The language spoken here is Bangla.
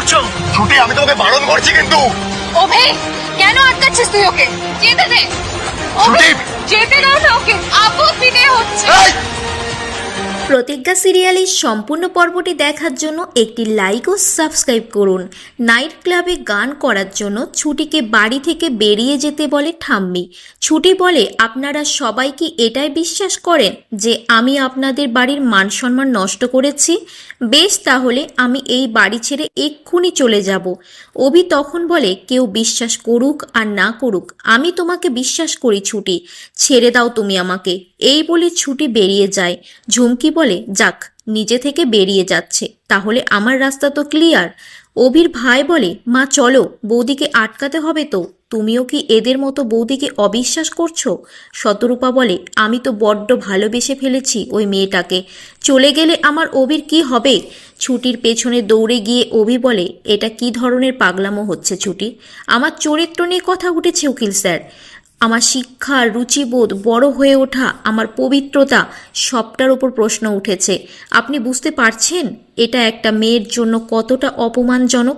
করছো? ছুটি, আমি তোমাকে বারণ করছি কিন্তু। অভি, কেন আটকাচ্ছিস তুই ওকে? যেতে দে। ছুটি। যেতে দাও না ওকে, আপত্তি নে হচ্ছে। এই! প্রতিজ্ঞা সিরিয়ালের সম্পূর্ণ পর্বটি দেখার জন্য একটি লাইক ও সাবস্ক্রাইব করুন। নাইট ক্লাবে গান করার জন্য ছুটিকে বাড়ি থেকে বেরিয়ে যেতে বলে ঠাম্মি। ছুটি বলে, আপনারা সবাই কি এটাই বিশ্বাস করেন যে আমি আপনাদের বাড়ির মান সম্মান নষ্ট করেছি? বেশ, তাহলে আমি এই বাড়ি ছেড়ে এক্ষুনি চলে যাব। অভি তখন বলে, কেউ বিশ্বাস করুক আর না করুক, আমি তোমাকে বিশ্বাস করি ছুটি, ছেড়ে দাও তুমি আমাকে। এই বলে ছুটি বেরিয়ে যায়। ঝুমকি বলে, যাক, নিজে থেকে বেরিয়ে যাচ্ছে, তাহলে আমার রাস্তা তো ক্লিয়ার। অভির ভাই বলে, মা চলো, বৌদিকে আটকাতে হবে তো। তুমিও কি এদের মতো বৌদিকে অবিশ্বাস করছো? শতরূপা বলে, আমি তো বড্ড ভালোবেসে ফেলেছি ওই মেয়েটাকে, চলে গেলে আমার অভির কি হবে? ছুটির পেছনে দৌড়ে গিয়ে অভি বলে, এটা কি ধরনের পাগলামো হচ্ছে ছুটি? আমার চরিত্র নিয়ে কথা উঠেছে উকিল স্যার। আমার শিক্ষা, রুচিবোধ, বড় হয়ে ওঠা, আমার পবিত্রতা, সবটার ওপর প্রশ্ন উঠেছে। আপনি বুঝতে পারছেন এটা একটা মেয়ের জন্য কতটা অপমানজনক?